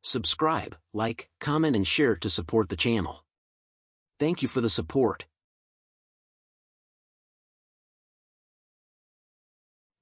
Subscribe, like, comment and share to support the channel. Thank you for the support.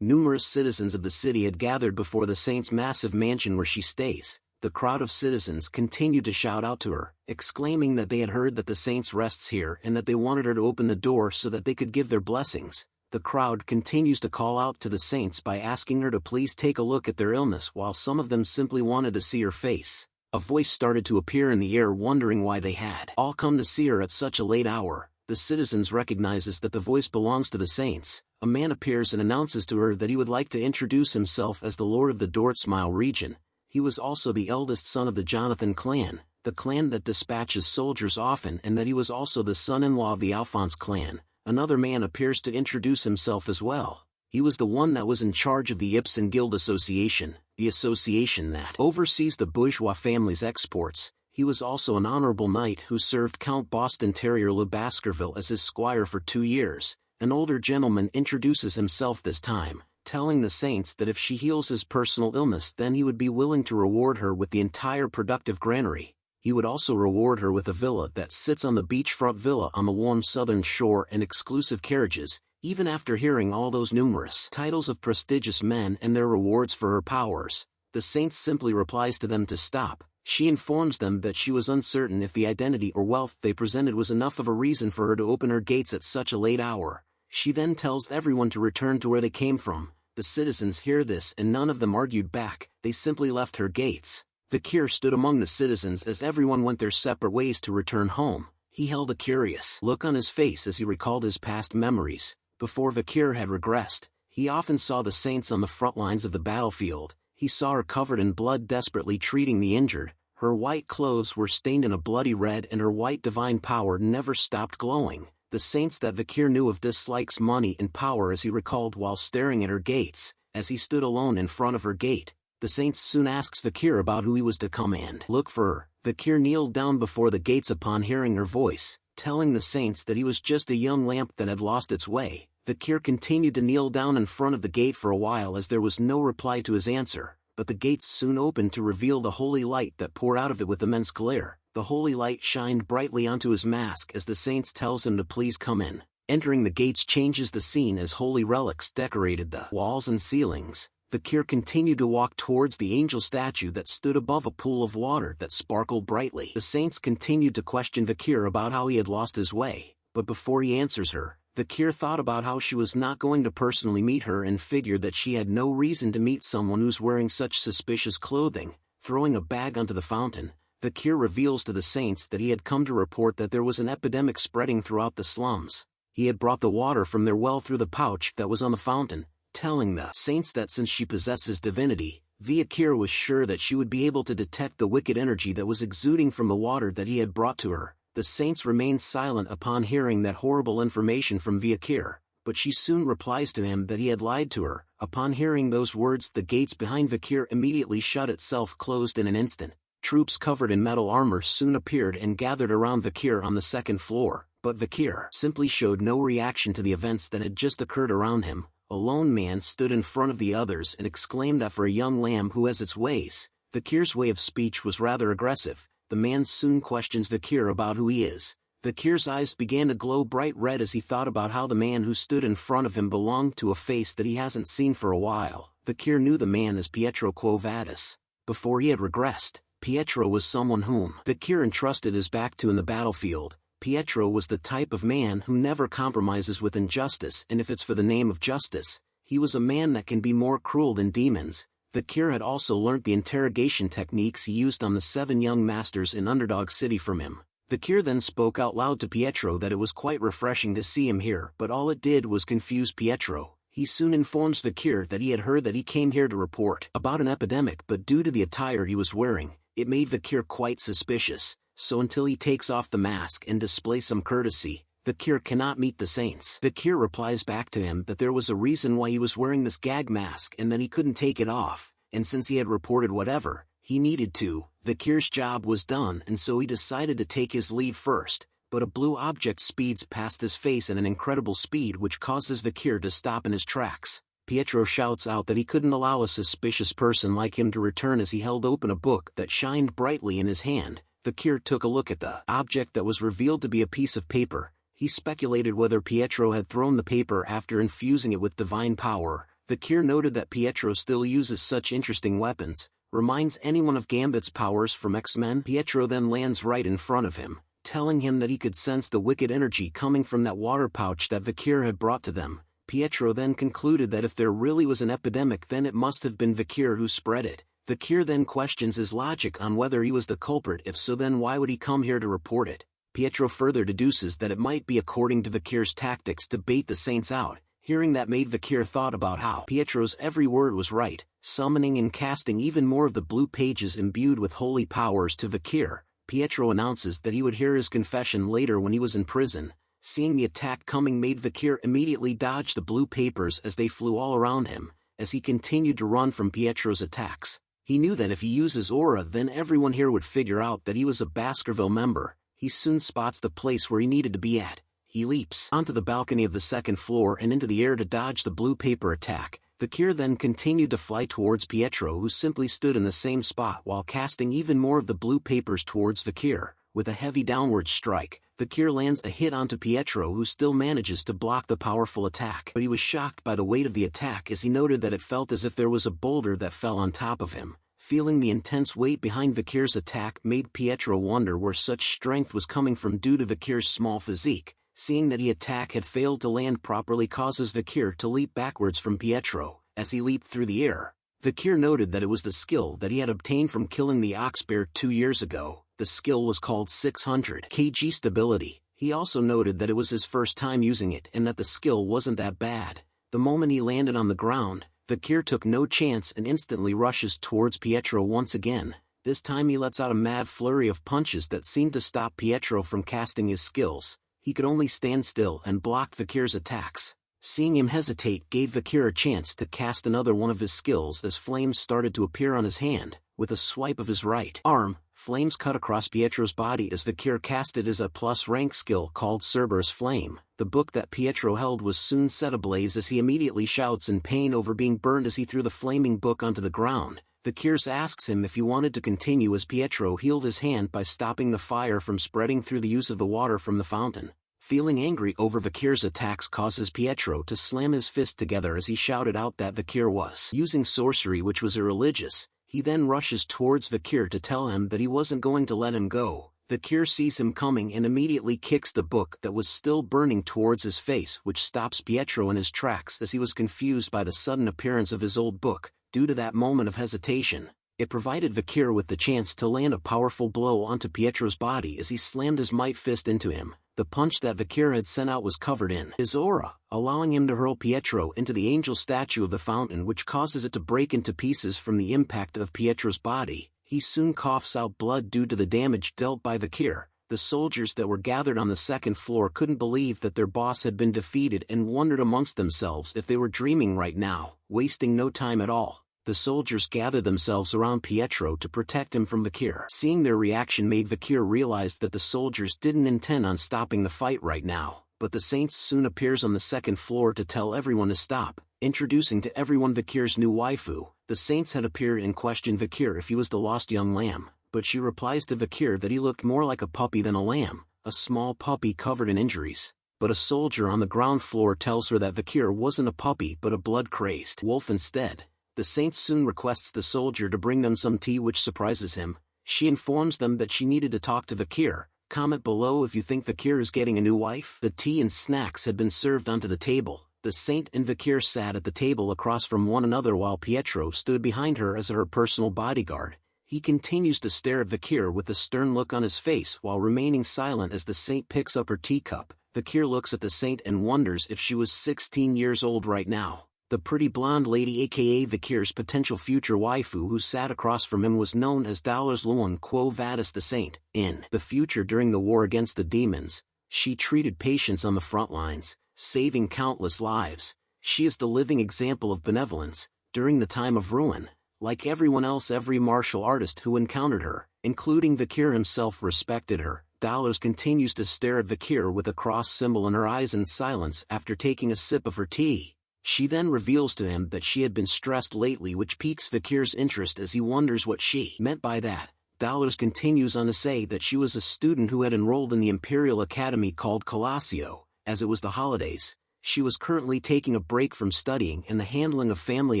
Numerous citizens of the city had gathered before the saint's massive mansion where she stays. The crowd of citizens continued to shout out to her, exclaiming that they had heard that the saint rests here and that they wanted her to open the door so that they could give their blessings. The crowd continues to call out to the saints by asking her to please take a look at their illness, while some of them simply wanted to see her face. A voice started to appear in the air, wondering why they had all come to see her at such a late hour. The citizens recognizes that the voice belongs to the saints. A man appears and announces to her that he would like to introduce himself as the Lord of the Dortsmile region. He was also the eldest son of the Jonathan clan, the clan that dispatches soldiers often, and that he was also the son-in-law of the Alphonse clan. Another man appears to introduce himself as well. He was the one that was in charge of the Ibsen Guild Association, the association that oversees the bourgeois family's exports. He was also an honorable knight who served Count Boston Terrier Le Baskerville as his squire for 2 years. An older gentleman introduces himself this time, telling the saints that if she heals his personal illness, then he would be willing to reward her with the entire productive granary. He would also reward her with a villa that sits on the beachfront villa on the warm southern shore and exclusive carriages. Even after hearing all those numerous titles of prestigious men and their rewards for her powers, the saint simply replies to them to stop. She informs them that she was uncertain if the identity or wealth they presented was enough of a reason for her to open her gates at such a late hour. She then tells everyone to return to where they came from. The citizens hear this and none of them argued back, they simply left her gates. Vikir stood among the citizens as everyone went their separate ways to return home. He held a curious look on his face as he recalled his past memories. Before Vikir had regressed, he often saw the saints on the front lines of the battlefield. He saw her covered in blood desperately treating the injured. Her white clothes were stained in a bloody red and her white divine power never stopped glowing. The saints that Vikir knew of dislikes money and power, as he recalled while staring at her gates. As he stood alone in front of her gate, the saints soon asks Vikir about who he was to come and look for her. Vikir kneeled down before the gates upon hearing her voice, telling the saints that he was just a young lamp that had lost its way. Vikir continued to kneel down in front of the gate for a while as there was no reply to his answer, but the gates soon opened to reveal the holy light that poured out of it with immense glare. The holy light shined brightly onto his mask as the saints tells him to please come in. Entering the gates changes the scene as holy relics decorated the walls and ceilings. Vikir continued to walk towards the angel statue that stood above a pool of water that sparkled brightly. The saints continued to question Vikir about how he had lost his way, but before he answers her, Vikir thought about how she was not going to personally meet her and figured that she had no reason to meet someone who's wearing such suspicious clothing. Throwing a bag onto the fountain, Vikir reveals to the saints that he had come to report that there was an epidemic spreading throughout the slums. He had brought the water from their well through the pouch that was on the fountain, telling the saints that since she possesses divinity, Vikir was sure that she would be able to detect the wicked energy that was exuding from the water that he had brought to her. The saints remained silent upon hearing that horrible information from Vikir, but she soon replies to him that he had lied to her. Upon hearing those words, the gates behind Vikir immediately shut itself closed in an instant. Troops covered in metal armor soon appeared and gathered around Vikir on the second floor, but Vikir simply showed no reaction to the events that had just occurred around him. A lone man stood in front of the others and exclaimed that for a young lamb who has its ways. Vikir's way of speech was rather aggressive. The man soon questions Vikir about who he is. Vikir's eyes began to glow bright red as he thought about how the man who stood in front of him belonged to a face that he hasn't seen for a while. Vikir knew the man as Pietro Quo Vadis. Before he had regressed, Pietro was someone whom Vikir entrusted his back to in the battlefield. Pietro was the type of man who never compromises with injustice, and if it's for the name of justice, he was a man that can be more cruel than demons. Vikir had also learnt the interrogation techniques he used on the 7 young masters in Underdog City from him. Vikir then spoke out loud to Pietro that it was quite refreshing to see him here, but all it did was confuse Pietro. He soon informs Vikir that he had heard that he came here to report about an epidemic, but due to the attire he was wearing, it made Vikir quite suspicious. So until he takes off the mask and displays some courtesy, Vikir cannot meet the saints. Vikir replies back to him that there was a reason why he was wearing this gag mask and that he couldn't take it off, and since he had reported whatever he needed to, Vikir's job was done, and so he decided to take his leave first. But a blue object speeds past his face at an incredible speed which causes Vikir to stop in his tracks. Pietro shouts out that he couldn't allow a suspicious person like him to return as he held open a book that shined brightly in his hand. Vikir took a look at the object that was revealed to be a piece of paper. He speculated whether Pietro had thrown the paper after infusing it with divine power. Vikir noted that Pietro still uses such interesting weapons, reminds anyone of Gambit's powers from X-Men. Pietro then lands right in front of him, telling him that he could sense the wicked energy coming from that water pouch that Vikir had brought to them. Pietro then concluded that if there really was an epidemic, then it must have been Vikir who spread it. Vikir then questions his logic on whether he was the culprit. If so, then why would he come here to report it? Pietro further deduces that it might be according to Vikir's tactics to bait the saints out. Hearing that made Vikir thought about how Pietro's every word was right, summoning and casting even more of the blue pages imbued with holy powers to Vikir. Pietro announces that he would hear his confession later when he was in prison. Seeing the attack coming made Vikir immediately dodge the blue papers as they flew all around him, as he continued to run from Pietro's attacks. He knew that if he used his aura, then everyone here would figure out that he was a Baskerville member. He soon spots the place where he needed to be at. He leaps onto the balcony of the second floor and into the air to dodge the blue paper attack. Vikir then continued to fly towards Pietro, who simply stood in the same spot while casting even more of the blue papers towards Vikir. With a heavy downward strike, Vikir lands a hit onto Pietro, who still manages to block the powerful attack. But he was shocked by the weight of the attack as he noted that it felt as if there was a boulder that fell on top of him. Feeling the intense weight behind Vikir's attack made Pietro wonder where such strength was coming from due to Vikir's small physique. Seeing that the attack had failed to land properly causes Vikir to leap backwards from Pietro. As he leaped through the air, Vikir noted that it was the skill that he had obtained from killing the ox bear 2 years ago. The skill was called 600 kg stability. He also noted that it was his first time using it and that the skill wasn't that bad. The moment he landed on the ground, Vikir took no chance and instantly rushes towards Pietro once again. This time he lets out a mad flurry of punches that seemed to stop Pietro from casting his skills. He could only stand still and block Vikir's attacks. Seeing him hesitate gave Vikir a chance to cast another one of his skills as flames started to appear on his hand. With a swipe of his right arm, flames cut across Pietro's body as Vikir casted his A+ rank skill called Cerberus Flame. The book that Pietro held was soon set ablaze as he immediately shouts in pain over being burned as he threw the flaming book onto the ground. Vikir asks him if he wanted to continue as Pietro healed his hand by stopping the fire from spreading through the use of the water from the fountain. Feeling angry over Vikir's attacks causes Pietro to slam his fist together as he shouted out that Vikir was using sorcery, which was irreligious. He then rushes towards Vikir to tell him that he wasn't going to let him go. Vikir sees him coming and immediately kicks the book that was still burning towards his face, which stops Pietro in his tracks as he was confused by the sudden appearance of his old book. Due to that moment of hesitation, it provided Vikir with the chance to land a powerful blow onto Pietro's body as he slammed his might fist into him. The punch that Vikir had sent out was covered in his aura, allowing him to hurl Pietro into the angel statue of the fountain, which causes it to break into pieces from the impact of Pietro's body. He soon coughs out blood due to the damage dealt by Vikir. The soldiers that were gathered on the second floor couldn't believe that their boss had been defeated and wondered amongst themselves if they were dreaming right now. Wasting no time at all, the soldiers gathered themselves around Pietro to protect him from Vikir. Seeing their reaction made Vikir realize that the soldiers didn't intend on stopping the fight right now, but the Saints soon appears on the second floor to tell everyone to stop. Introducing to everyone Vikir's new waifu, the Saints had appeared and questioned Vikir if he was the lost young lamb, but she replies to Vikir that he looked more like a puppy than a lamb, a small puppy covered in injuries. But a soldier on the ground floor tells her that Vikir wasn't a puppy but a blood-crazed wolf instead. The Saint soon requests the soldier to bring them some tea, which surprises him. She informs them that she needed to talk to Vikir. Comment below if you think Vikir is getting a new wife. The tea and snacks had been served onto the table. The Saint and Vikir sat at the table across from one another while Pietro stood behind her as her personal bodyguard. He continues to stare at Vikir with a stern look on his face while remaining silent as the Saint picks up her teacup. Vikir looks at the Saint and wonders if she was 16 years old right now. The pretty blonde lady, aka Vikir's potential future waifu, who sat across from him, was known as Luan Quo Vadis the Saint. In the future, during the war against the demons, she treated patients on the front lines, saving countless lives. She is the living example of benevolence. During the time of ruin, like everyone else, every martial artist who encountered her, including Vikir himself, respected her. Dollars continues to stare at Vikir with a cross symbol in her eyes in silence after taking a sip of her tea. She then reveals to him that she had been stressed lately, which piques Vikir's interest as he wonders what she meant by that. Dollars continues on to say that she was a student who had enrolled in the Imperial Academy called Colosio, as it was the holidays. She was currently taking a break from studying and the handling of family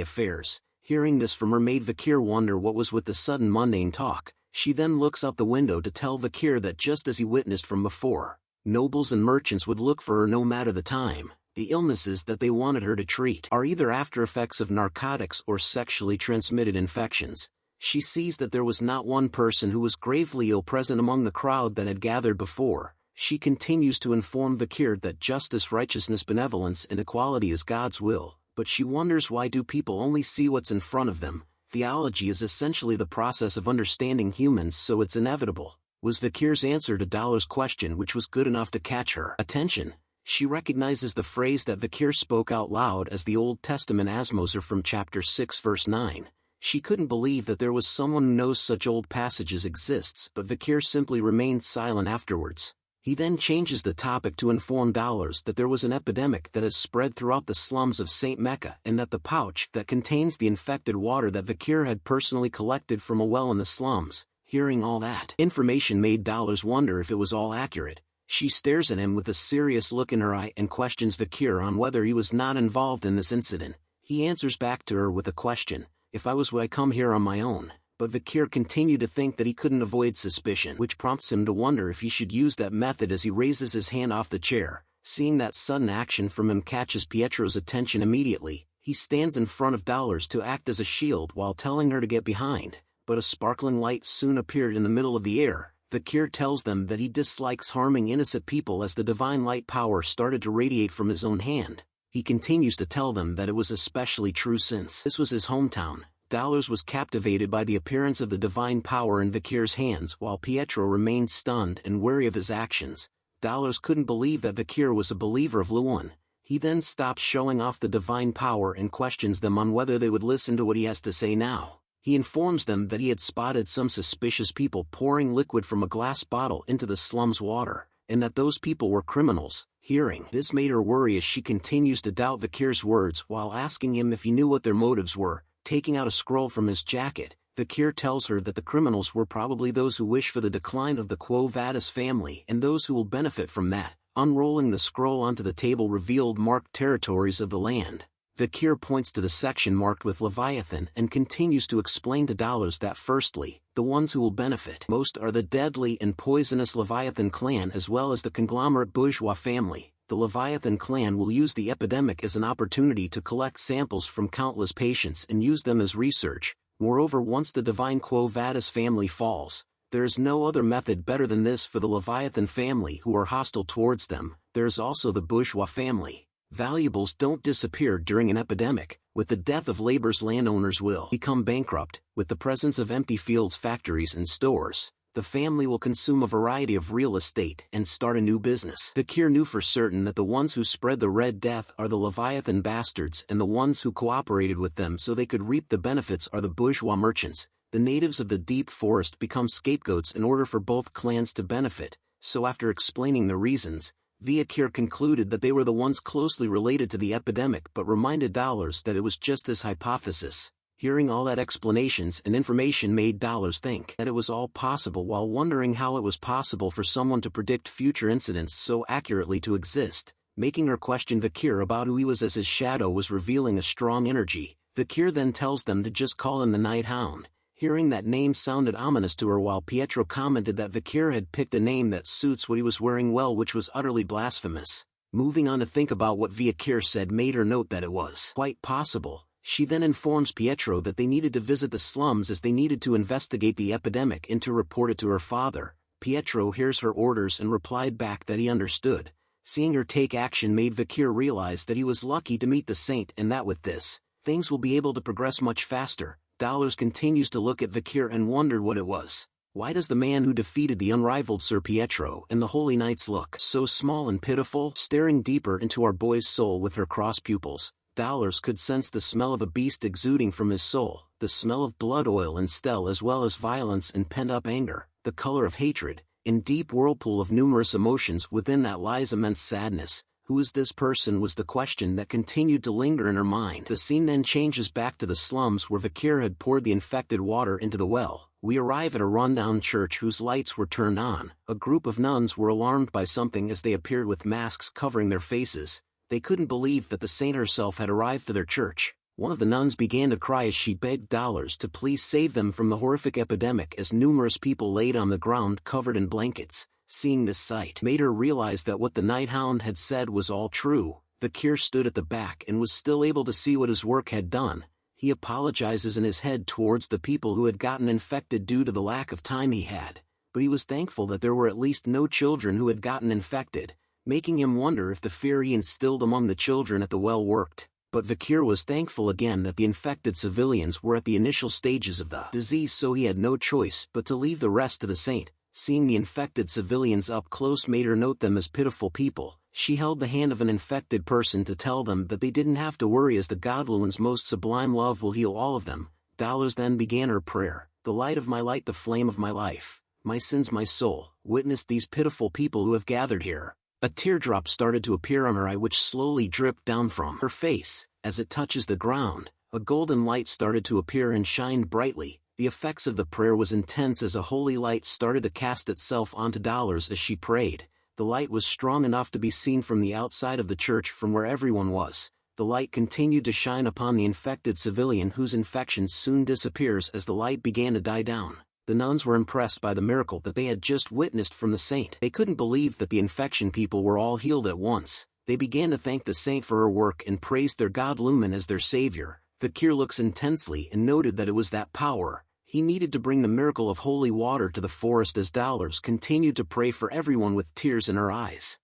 affairs. Hearing this from her made Vikir wonder what was with the sudden mundane talk. She then looks out the window to tell Vikir that just as he witnessed from before, nobles and merchants would look for her no matter the time. The illnesses that they wanted her to treat are either after effects of narcotics or sexually transmitted infections. She sees that there was not one person who was gravely ill present among the crowd that had gathered before. She continues to inform Vikir that justice, righteousness, benevolence and equality is God's will, but she wonders why do people only see what's in front of them. Theology is essentially the process of understanding humans, so it's inevitable, was Vikir's answer to Dollar's question, which was good enough to catch her attention. She recognizes the phrase that Vikir spoke out loud as the Old Testament Asmoser from chapter 6 verse 9. She couldn't believe that there was someone who knows such old passages exists, but Vikir simply remained silent afterwards. He then changes the topic to inform Dollars that there was an epidemic that has spread throughout the slums of St. Mecca and that the pouch that contains the infected water that Vikir had personally collected from a well in the slums. Hearing all that information made Dollars wonder if it was all accurate. She stares at him with a serious look in her eye and questions Vikir on whether he was not involved in this incident. He answers back to her with a question, "If I was, would I come here on my own?" But Vikir continued to think that he couldn't avoid suspicion, which prompts him to wonder if he should use that method as he raises his hand off the chair. Seeing that sudden action from him catches Pietro's attention immediately. He stands in front of Dollars to act as a shield while telling her to get behind, but a sparkling light soon appeared in the middle of the air. Vikir tells them that he dislikes harming innocent people as the divine light power started to radiate from his own hand. He continues to tell them that it was especially true since this was his hometown. Dollars was captivated by the appearance of the divine power in Vikir's hands while Pietro remained stunned and wary of his actions. Dollars couldn't believe that Vikir was a believer of Luan. He then stops showing off the divine power and questions them on whether they would listen to what he has to say now. He informs them that he had spotted some suspicious people pouring liquid from a glass bottle into the slum's water, and that those people were criminals. Hearing this made her worry as she continues to doubt Vikir's words while asking him if he knew what their motives were. Taking out a scroll from his jacket, Vikir tells her that the criminals were probably those who wish for the decline of the Quo Vadis family and those who will benefit from that. Unrolling the scroll onto the table revealed marked territories of the land. Vikir points to the section marked with Leviathan and continues to explain to Dollars that firstly, the ones who will benefit most are the deadly and poisonous Leviathan clan as well as the conglomerate bourgeois family. The Leviathan clan will use the epidemic as an opportunity to collect samples from countless patients and use them as research. Moreover, once the divine Quo Vadis family falls, there is no other method better than this for the Leviathan family who are hostile towards them. There is also the bourgeois family. Valuables don't disappear during an epidemic. With the death of labor's landowners will become bankrupt. With the presence of empty fields, factories and stores, the family will consume a variety of real estate and start a new business. Vikir knew for certain that the ones who spread the Red Death are the Leviathan bastards and the ones who cooperated with them so they could reap the benefits are the bourgeois merchants. The natives of the deep forest become scapegoats in order for both clans to benefit, so after explaining the reasons, Vikir concluded that they were the ones closely related to the epidemic but reminded Dollars that it was just his hypothesis. Hearing all that explanations and information made Dollars think that it was all possible while wondering how it was possible for someone to predict future incidents so accurately to exist, making her question Vikir about who he was as his shadow was revealing a strong energy. Vikir then tells them to just call him the Night Hound. Hearing that name sounded ominous to her while Pietro commented that Vikir had picked a name that suits what he was wearing well, which was utterly blasphemous. Moving on to think about what Vikir said made her note that it was quite possible. She then informs Pietro that they needed to visit the slums as they needed to investigate the epidemic and to report it to her father. Pietro hears her orders and replied back that he understood. Seeing her take action made Vikir realize that he was lucky to meet the saint and that with this, things will be able to progress much faster. Dollars continues to look at Vikir and wondered what it was. Why does the man who defeated the unrivaled Sir Pietro and the Holy Knights look so small and pitiful? Staring deeper into our boy's soul with her crossed pupils, Dollars could sense the smell of a beast exuding from his soul, the smell of blood oil and stell as well as violence and pent-up anger, the color of hatred. In deep whirlpool of numerous emotions within that lies immense sadness. Who is this person was the question that continued to linger in her mind. The scene then changes back to the slums where Vikir had poured the infected water into the well. We arrive at a rundown church whose lights were turned on. A group of nuns were alarmed by something as they appeared with masks covering their faces. They couldn't believe that the saint herself had arrived to their church. One of the nuns began to cry as she begged dollars to please save them from the horrific epidemic as numerous people laid on the ground covered in blankets. Seeing this sight made her realize that what the night hound had said was all true. Vikir stood at the back and was still able to see what his work had done. He apologizes in his head towards the people who had gotten infected due to the lack of time he had, but he was thankful that there were at least no children who had gotten infected, making him wonder if the fear he instilled among the children at the well worked. But Vikir was thankful again that the infected civilians were at the initial stages of the disease, so he had no choice but to leave the rest to the saint. Seeing the infected civilians up close made her note them as pitiful people. She held the hand of an infected person to tell them that they didn't have to worry as the Godwoman's most sublime love will heal all of them. Dollars then began her prayer. The light of my light, the flame of my life, my sins, my soul, witness these pitiful people who have gathered here. A teardrop started to appear on her eye which slowly dripped down from her face. As it touches the ground, a golden light started to appear and shined brightly. The effects of the prayer was intense as a holy light started to cast itself onto Dollars as she prayed. The light was strong enough to be seen from the outside of the church from where everyone was. The light continued to shine upon the infected civilian whose infection soon disappears as the light began to die down. The nuns were impressed by the miracle that they had just witnessed from the saint. They couldn't believe that the infection people were all healed at once. They began to thank the saint for her work and praised their god Lumen as their savior. Vikir looks intensely and noted that it was that power. He needed to bring the miracle of holy water to the forest as Dollars continued to pray for everyone with tears in her eyes.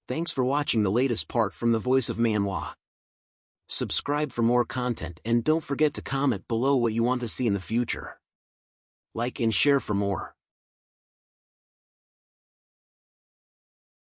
Thanks for watching the latest part from the voice of Manhwa. Subscribe for more content and don't forget to comment below what you want to see in the future. Like and share for more.